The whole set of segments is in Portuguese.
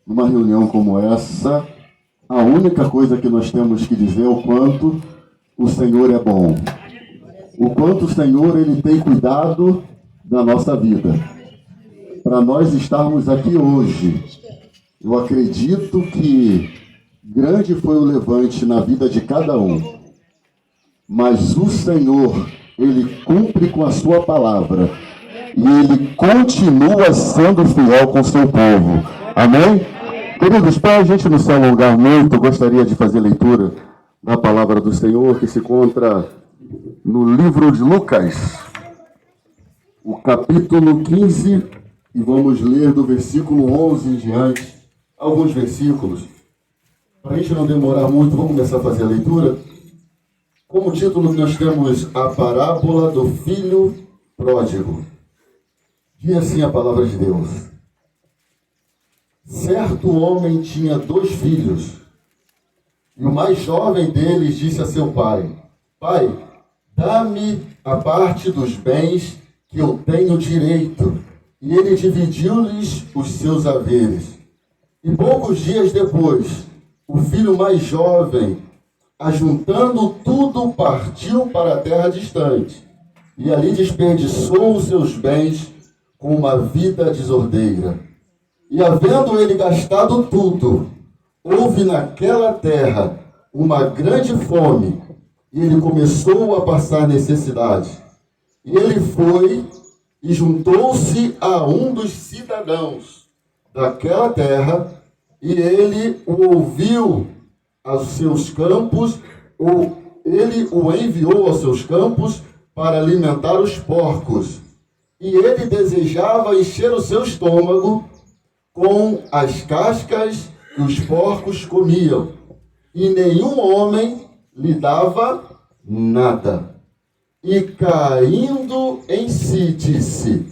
Numa reunião como essa, a única coisa que nós temos que dizer é o quanto o Senhor é bom. O quanto o Senhor ele tem cuidado da nossa vida. Para nós estarmos aqui hoje, eu acredito que grande foi o levante na vida de cada um. Mas o Senhor, ele cumpre com a sua palavra. E ele continua sendo fiel com o seu povo. Amém? Queridos, para a gente não se alongar muito, eu gostaria de fazer leitura da palavra do Senhor, que se encontra no livro de Lucas, o capítulo 15, e vamos ler do versículo 11 em diante, alguns versículos. Para a gente não demorar muito, vamos começar a fazer a leitura. Como título nós temos a parábola do filho pródigo. Diz assim a palavra de Deus. Certo homem tinha 2 filhos, e o mais jovem deles disse a seu pai: Pai, dá-me a parte dos bens que eu tenho direito. E ele dividiu-lhes os seus haveres. E poucos dias depois, o filho mais jovem, ajuntando tudo, partiu para a terra distante, e ali desperdiçou os seus bens com uma vida desordeira. E havendo ele gastado tudo, houve naquela terra uma grande fome, e ele começou a passar necessidade. E ele foi e juntou-se a um dos cidadãos daquela terra, e ele o ouviu aos seus campos, ou ele o enviou aos seus campos para alimentar os porcos. E ele desejava encher o seu estômago com as cascas que os porcos comiam, e nenhum homem lhe dava nada. E caindo em si, disse: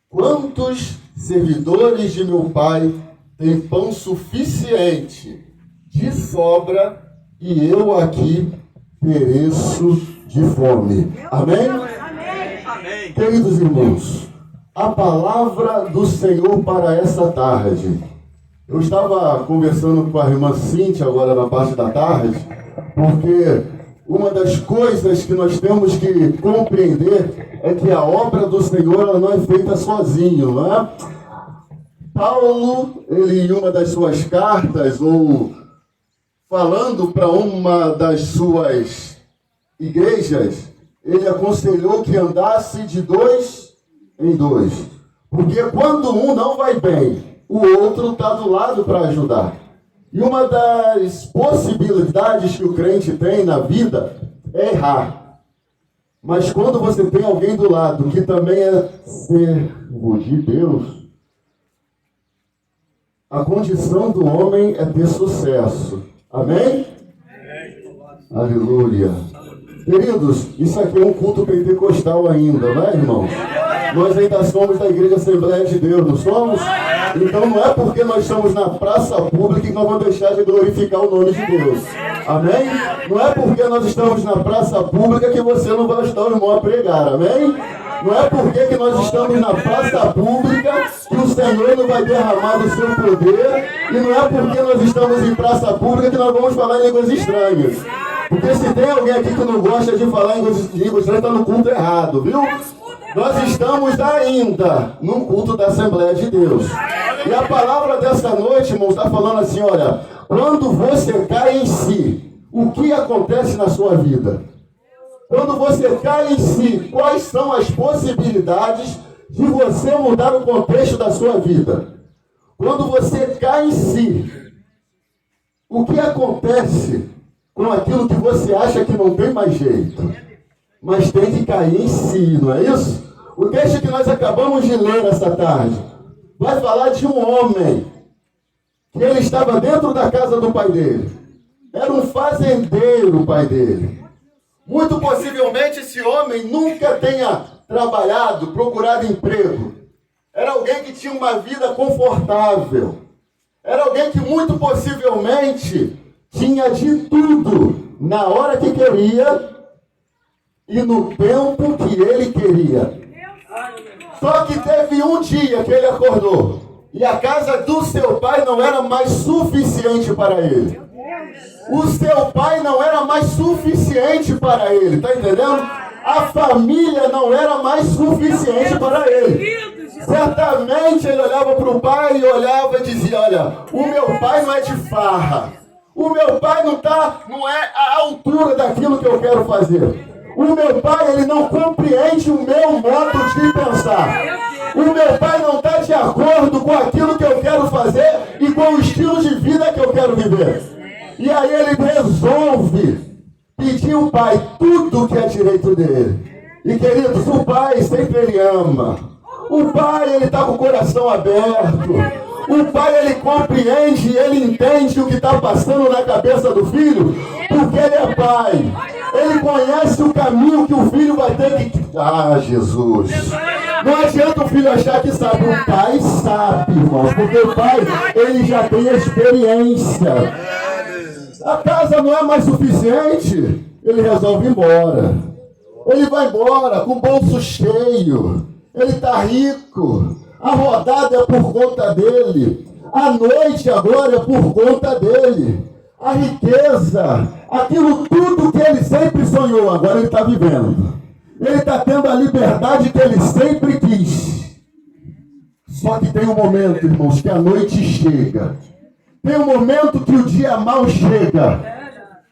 Quantos servidores de meu pai têm pão suficiente de sobra, e eu aqui pereço de fome. Amém? Amém. Queridos irmãos, a palavra do Senhor para essa tarde. Eu estava conversando com a irmã Cíntia agora na parte da tarde, porque uma das coisas que nós temos que compreender é que a obra do Senhor ela não é feita sozinho, não é? Paulo, ele em uma das suas cartas, ou falando para uma das suas igrejas, ele aconselhou que andasse de 2 em 2. Porque quando um não vai bem, o outro está do lado para ajudar. E uma das possibilidades que o crente tem na vida é errar. Mas quando você tem alguém do lado que também é servo de Deus, a condição do homem é ter sucesso. Amém? Aleluia. Queridos, isso aqui é um culto pentecostal ainda, não é, irmãos? Nós ainda somos da Igreja Assembleia de Deus, não somos? Então não é porque nós estamos na praça pública que nós vamos deixar de glorificar o nome de Deus. Amém? Não é porque nós estamos na praça pública que você não vai ajudar o irmão a pregar. Amém? Não é porque que nós estamos na praça pública que o Senhor não vai derramar do seu poder. E não é porque nós estamos em praça pública que nós vamos falar em línguas estranhas. Porque se tem alguém aqui que não gosta de falar em línguas estranhas, está no culto errado, viu? Nós estamos ainda num culto da Assembleia de Deus. E a palavra dessa noite, irmão, está falando assim, olha, quando você cai em si, o que acontece na sua vida? Quando você cai em si, quais são as possibilidades de você mudar o contexto da sua vida? Quando você cai em si, o que acontece com aquilo que você acha que não tem mais jeito? Mas tem que cair em si, não é isso? O texto que nós acabamos de ler essa tarde vai falar de um homem que ele estava dentro da casa do pai dele. Era um fazendeiro o pai dele. Muito possivelmente esse homem nunca tenha trabalhado, procurado emprego. Era alguém que tinha uma vida confortável. Era alguém que muito possivelmente tinha de tudo na hora que queria e no tempo que ele queria. Só que teve um dia que ele acordou E a casa do seu pai não era mais suficiente para ele. O seu pai não era mais suficiente para ele, tá entendendo? A família não era mais suficiente para ele. Certamente ele olhava para o pai e olhava e dizia, olha, o meu pai não é de farra. O meu pai não é à altura daquilo que eu quero fazer. O meu pai, ele não compreende o meu modo de pensar. O meu pai não está de acordo com aquilo que eu quero fazer e com o estilo de vida que eu quero viver. E aí ele resolve pedir ao pai tudo que é direito dele. E queridos, o pai sempre ele ama. O pai ele está com o coração aberto. O pai ele compreende, ele entende o que está passando na cabeça do filho, porque ele é pai. Ele conhece o caminho que o filho vai ter que... Ah, Jesus! Não adianta o filho achar que sabe. O pai sabe, irmãos, porque o pai ele já tem experiência. A casa não é mais suficiente. Ele resolve ir embora. Ele vai embora com o bolso cheio. Ele está rico. A rodada é por conta dele. A noite agora é por conta dele. A riqueza, aquilo tudo que ele sempre sonhou, agora ele está vivendo. Ele está tendo a liberdade que ele sempre quis. Só que tem um momento, irmãos, que a noite chega. Tem um momento que o dia mal chega.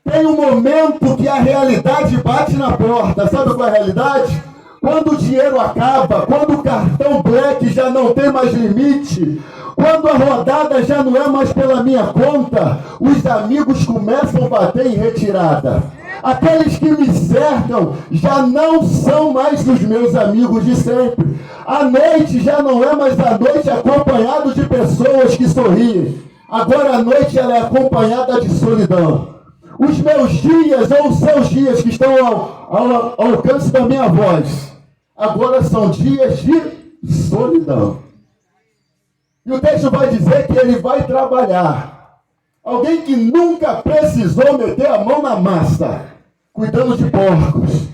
Tem um momento que a realidade bate na porta. Sabe qual é a realidade? Quando o dinheiro acaba, quando o cartão Black já não tem mais limite, quando a rodada já não é mais pela minha conta, os amigos começam a bater em retirada. Aqueles que me cercam já não são mais os meus amigos de sempre. A noite já não é mais a noite acompanhado de pessoas que sorriem. Agora a noite ela é acompanhada de solidão. Os meus dias ou os seus dias que estão ao alcance da minha voz, agora são dias de solidão. E o texto vai dizer que ele vai trabalhar. Alguém que nunca precisou meter a mão na massa, cuidando de porcos.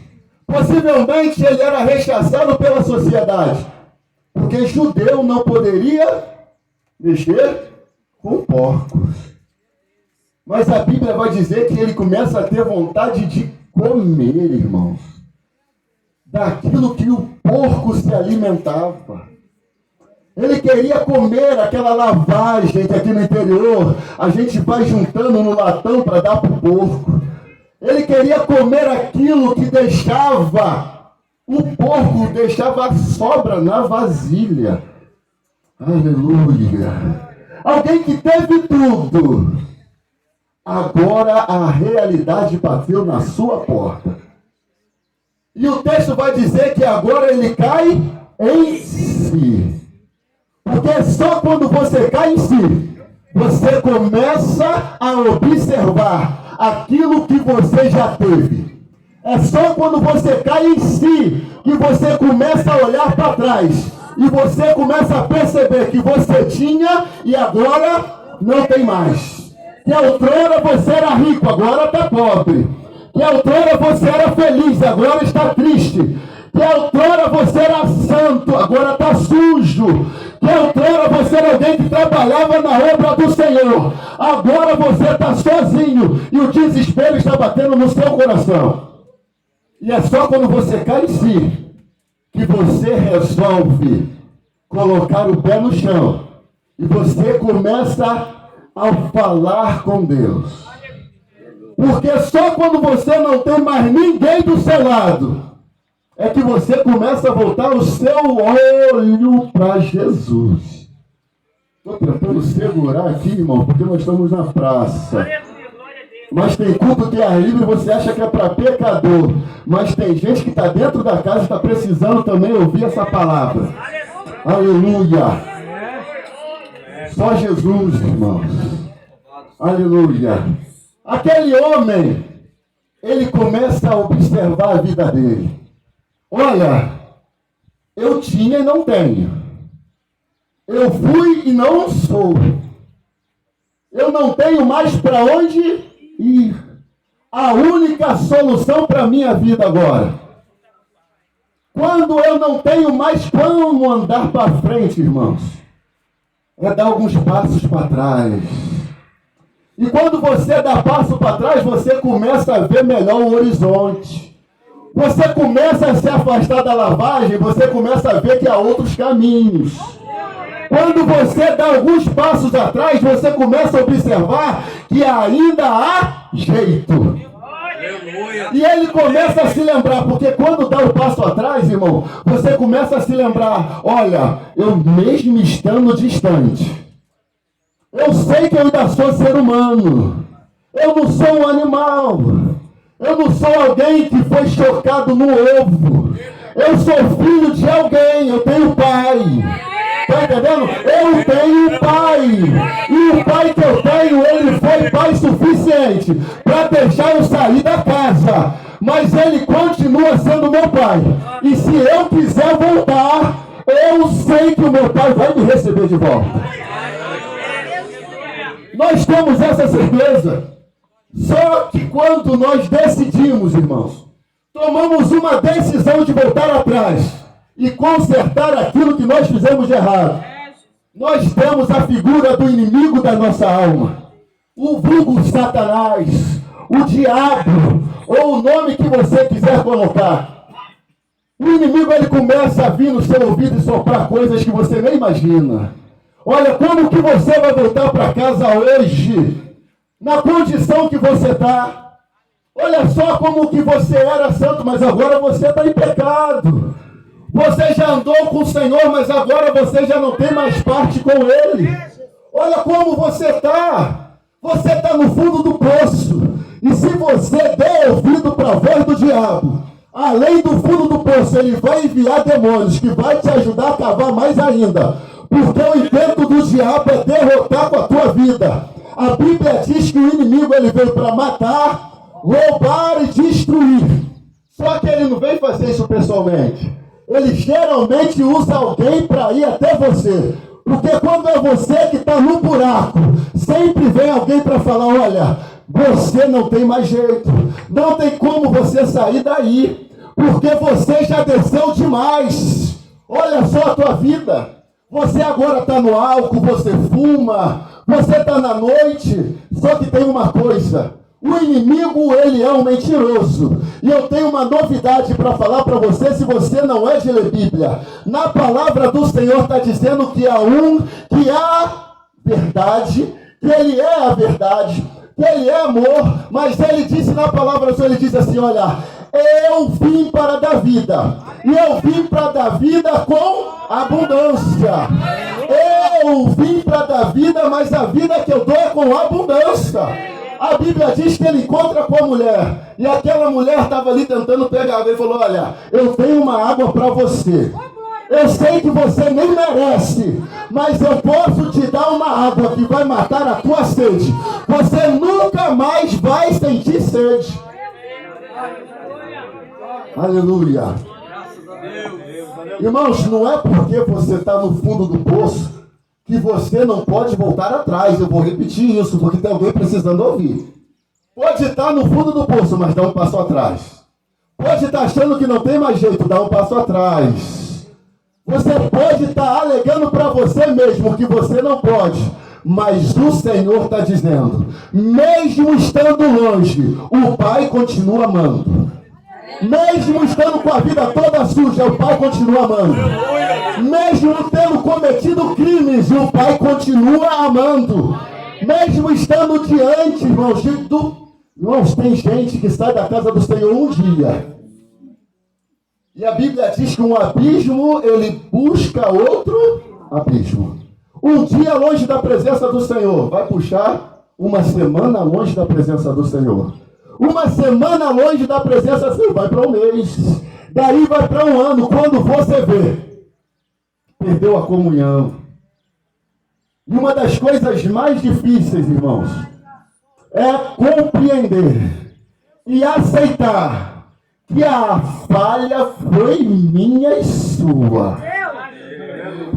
Possivelmente ele era rechaçado pela sociedade, porque judeu não poderia mexer com porcos. Mas a Bíblia vai dizer que ele começa a ter vontade de comer, irmãos, daquilo que o porco se alimentava. Ele queria comer aquela lavagem que aqui no interior a gente vai juntando no latão para dar para o porco. Ele queria comer aquilo que o porco deixava a sobra na vasilha. Aleluia! Alguém que teve tudo. Agora a realidade bateu na sua porta. E o texto vai dizer que agora ele cai em si. Porque é só quando você cai em si, você começa a observar aquilo que você já teve. É só quando você cai em si que você começa a olhar para trás. E você começa a perceber que você tinha e agora não tem mais. Que outrora você era rico, agora está pobre. Que outrora você era feliz, agora está triste. Que outrora você era santo, agora está sujo. Que outrora você era alguém que trabalhava na obra do Senhor, agora você está sozinho e o desespero está batendo no seu coração. E é só quando você cai em si que você resolve colocar o pé no chão e você começa a falar com Deus. Porque só quando você não tem mais ninguém do seu lado é que você começa a voltar o seu olho para Jesus. Estou tentando segurar aqui, irmão, porque nós estamos na praça. Mas tem culto que é livre, você acha que é para pecador. Mas tem gente que está dentro da casa e está precisando também ouvir essa palavra. Aleluia. Só Jesus, irmãos. Aleluia. Aquele homem, ele começa a observar a vida dele. Olha, eu tinha e não tenho. Eu fui e não sou. Eu não tenho mais para onde ir. A única solução para a minha vida agora. Quando eu não tenho mais como andar para frente, irmãos, é dar alguns passos para trás. E quando você dá passo para trás, você começa a ver melhor o horizonte. Você começa a se afastar da lavagem, você começa a ver que há outros caminhos. Quando você dá alguns passos atrás, você começa a observar que ainda há jeito. E ele começa a se lembrar, porque quando dá o passo atrás, irmão, você começa a se lembrar, olha, eu mesmo estando distante, eu sei que eu ainda sou ser humano, eu não sou um animal, eu não sou alguém que foi chocado no ovo, eu sou filho de alguém, eu tenho pai. Está entendendo? Eu tenho pai. E o pai que eu tenho, ele foi pai suficiente para deixar eu sair da casa. Mas ele continua sendo meu pai. E se eu quiser voltar, eu sei que o meu pai vai me receber de volta. Nós temos essa certeza. Só que quando nós decidimos, irmãos, tomamos uma decisão de voltar atrás e consertar aquilo que nós fizemos de errado, nós temos a figura do inimigo da nossa alma, o vulgo Satanás, o diabo, ou o nome que você quiser colocar. O inimigo, ele começa a vir no seu ouvido e soprar coisas que você nem imagina. Olha, como que você vai voltar para casa hoje, na condição que você está? Olha só como que você era santo, mas agora você está em pecado. Você já andou com o Senhor, mas agora você já não tem mais parte com Ele. Olha como você está. Você está no fundo do poço. E se você der ouvido para a voz do diabo, além do fundo do poço, ele vai enviar demônios que vai te ajudar a cavar mais ainda. Porque o intento do diabo é derrotar com a tua vida. A Bíblia diz que o inimigo, ele veio para matar, roubar e destruir. Só que ele não veio fazer isso pessoalmente. Ele geralmente usa alguém para ir até você. Porque quando é você que está no buraco, sempre vem alguém para falar, olha, você não tem mais jeito. Não tem como você sair daí. Porque você já desceu demais. Olha só a tua vida. Você agora está no álcool, você fuma, você está na noite. Só que tem uma coisa. O inimigo, ele é um mentiroso. E eu tenho uma novidade para falar para você, se você não é de ler Bíblia. Na palavra do Senhor está dizendo que há um, que há verdade, que ele é a verdade, que ele é amor. Mas ele disse na palavra do Senhor, ele disse assim, olha, eu vim para dar vida. E eu vim para dar vida com abundância. Eu vim para dar vida, mas a vida que eu dou é com abundância. A Bíblia diz que ele encontra com a mulher. E aquela mulher estava ali tentando pegar água. Ele falou, olha, eu tenho uma água para você. Eu sei que você nem merece, mas eu posso te dar uma água que vai matar a tua sede. Você nunca mais vai sentir sede. Aleluia. Irmãos, não é porque você está no fundo do poço que você não pode voltar atrás. Eu vou repetir isso, porque tem alguém precisando ouvir. Pode estar no fundo do poço, mas dá um passo atrás. Pode estar achando que não tem mais jeito, dá um passo atrás. Você pode estar alegando para você mesmo que você não pode, mas o Senhor está dizendo, mesmo estando longe, o Pai continua amando. Mesmo estando com a vida toda suja, o Pai continua amando. Mesmo tendo cometido crimes, o Pai continua amando. Mesmo estando diante, irmãos, irmãos, tem gente que sai da casa do Senhor um dia. E a Bíblia diz que um abismo, ele busca outro abismo. Um dia longe da presença do Senhor vai puxar uma semana longe da presença do Senhor. Uma semana longe da presença do Senhor vai para um mês. Daí vai para um ano. Quando você vê, perdeu a comunhão. E uma das coisas mais difíceis, irmãos, é compreender e aceitar que a falha foi minha e sua.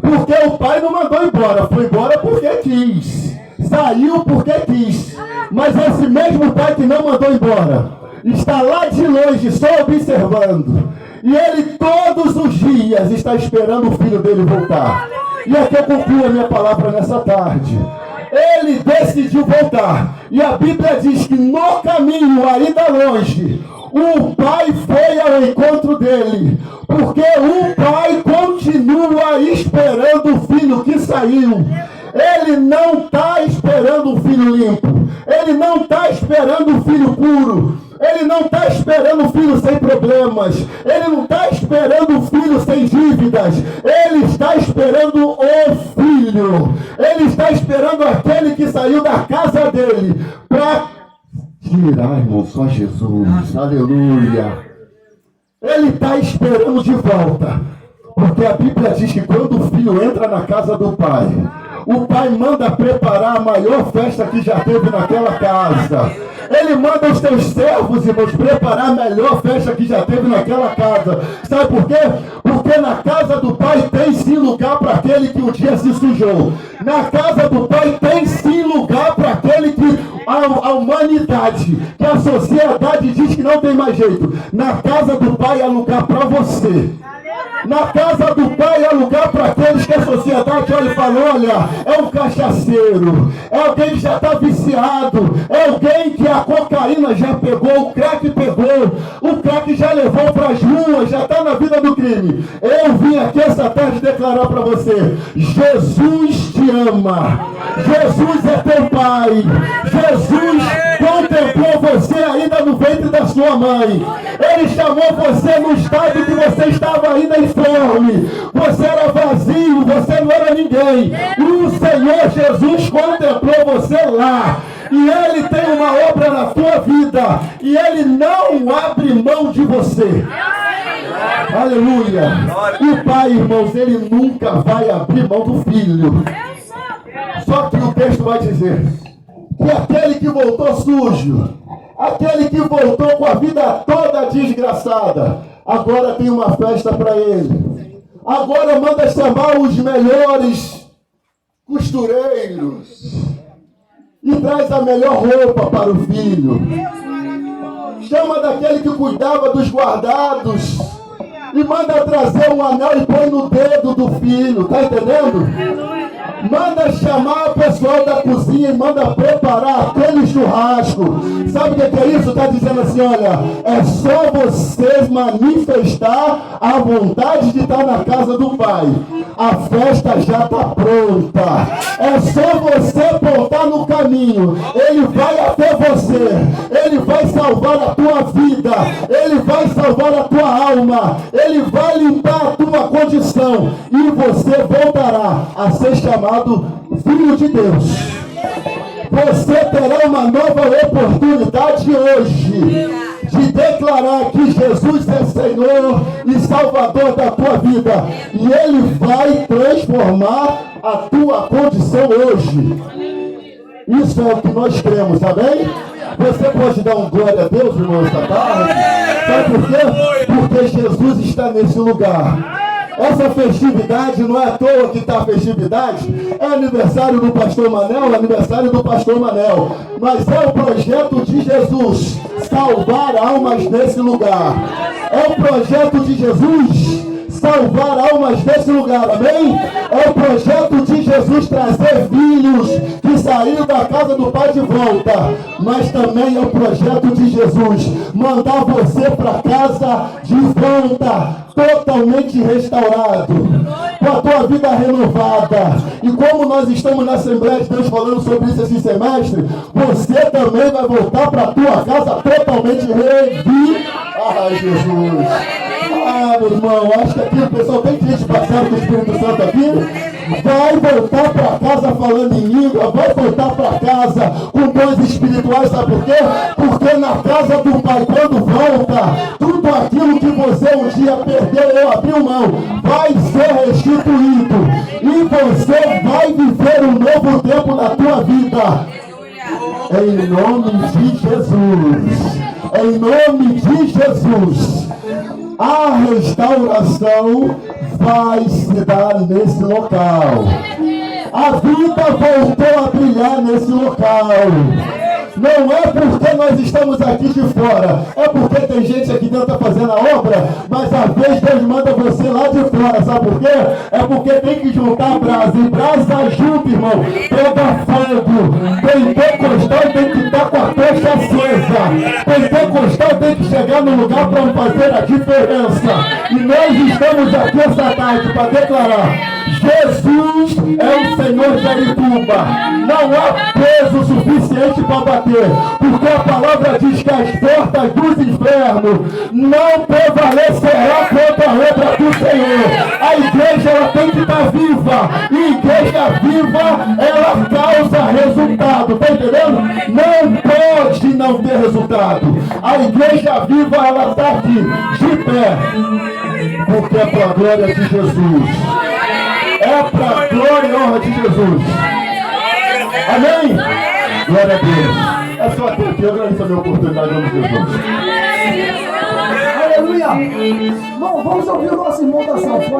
Porque o Pai não mandou embora, foi embora porque quis. Saiu porque quis. Mas esse mesmo Pai que não mandou embora está lá de longe só observando. E ele todos os dias está esperando o filho dele voltar. E aqui eu concluo a minha palavra nessa tarde. Ele decidiu voltar. E a Bíblia diz que no caminho, ainda longe, o pai foi ao encontro dele. Porque o pai continua esperando o filho que saiu. Ele não está esperando um filho limpo. Ele não está esperando um filho puro. Ele não está esperando um filho sem problemas. Ele não está esperando um filho sem dívidas. Ele está esperando o filho. Ele está esperando aquele que saiu da casa dele para tirar, irmão, só Jesus. Aleluia. Ele está esperando de volta. Porque a Bíblia diz que quando o filho entra na casa do pai, o pai manda preparar a maior festa que já teve naquela casa. Ele manda os teus servos, irmãos, preparar a melhor festa que já teve naquela casa. Sabe por quê? Porque na casa do pai tem sim lugar para aquele que um dia se sujou. Na casa do pai tem sim lugar para aquele que a humanidade, que a sociedade diz que não tem mais jeito. Na casa do pai há lugar para você. Na casa do pai é lugar para aqueles que a sociedade olha e fala, olha, é um cachaceiro, é alguém que já está viciado, é alguém que a cocaína já pegou, o crack pegou, o crack já levou para as ruas, já está na vida do crime. Eu vim aqui essa tarde declarar para você, Jesus te ama, Jesus é teu pai, Jesus contemplou você ainda no ventre da sua mãe, Ele chamou você no estado que você estava ainda informe, você era vazio, você não era ninguém, e o Senhor Jesus contemplou você lá, e Ele tem uma obra na tua vida, e Ele não abre mão de você. Aleluia. O pai, irmãos, Ele nunca vai abrir mão do filho. Só que o texto vai dizer que aquele que voltou sujo, aquele que voltou com a vida toda desgraçada, agora tem uma festa para ele. Agora manda chamar os melhores costureiros e traz a melhor roupa para o filho. Chama daquele que cuidava dos guardados e manda trazer um anel e põe no dedo do filho. Tá entendendo? Manda chamar o pessoal da cozinha e manda preparar aquele churrasco. Sabe o que é isso? Está dizendo assim, olha, é só você manifestar a vontade de estar na casa do pai. A festa já está pronta. É só você apontar no caminho. Ele vai até você. Ele vai salvar a tua vida. Ele vai salvar a tua alma. Ele vai limpar a tua condição. E você voltará a ser chamado filho de Deus. Você terá uma nova oportunidade hoje de declarar que Jesus é Senhor e Salvador da tua vida. E Ele vai transformar a tua condição hoje. Isso é o que nós cremos, amém? Você pode dar um glória a Deus, irmão, esta tarde? Sabe por quê? Porque Jesus está nesse lugar. Essa festividade não é à toa que está a festividade. É aniversário do pastor Manel, aniversário do pastor Manel. Mas é o projeto de Jesus salvar almas nesse lugar. É o projeto de Jesus salvar almas nesse lugar, amém? É o projeto de Jesus trazer filhos que saíram da casa do pai de volta. Mas também é o projeto de Jesus mandar você para casa de volta, totalmente restaurado, com a tua vida renovada. E como nós estamos na Assembleia de Deus falando sobre isso esse semestre, você também vai voltar para a tua casa totalmente revigorada. Ah, Jesus! Ah, meu irmão, acho que aqui o pessoal tem gente passando do Espírito Santo aqui. Vai voltar para casa falando em língua, vai voltar para casa com dons espirituais, sabe por quê? Porque na casa do Pai, quando volta, tudo aquilo que você um dia perdeu ou abriu mão, vai ser restituído. E você vai viver um novo tempo na tua vida. Em nome de Jesus. Em nome de Jesus. A restauração vai se dar nesse local. A vida voltou a brilhar nesse local. Não é porque nós estamos aqui de fora, é porque tem gente aqui dentro fazendo a obra, mas às vezes Deus manda você lá de fora, sabe por quê? É porque tem que juntar brasa, e brasa junto, irmão, pega fogo. Pentecostal tem que estar com a tocha acesa, pentecostal tem que chegar no lugar para fazer a diferença, e nós estamos aqui essa tarde para declarar: Jesus é o Senhor de Arituba. Não há peso suficiente para bater, porque a palavra diz que as portas dos infernos não prevalecerá contra a obra do Senhor. A igreja ela tem que estar viva, e igreja viva ela causa resultado, tá entendendo? Não pode não ter resultado. A igreja viva ela está aqui de pé, porque é para a glória de Jesus. É para a glória e honra de Jesus. Amém? Glória a Deus. É só até aqui. Eu agradeço a minha oportunidade, em nome de Jesus. Aleluia. Bom, vamos ouvir o nosso irmão da sanfona.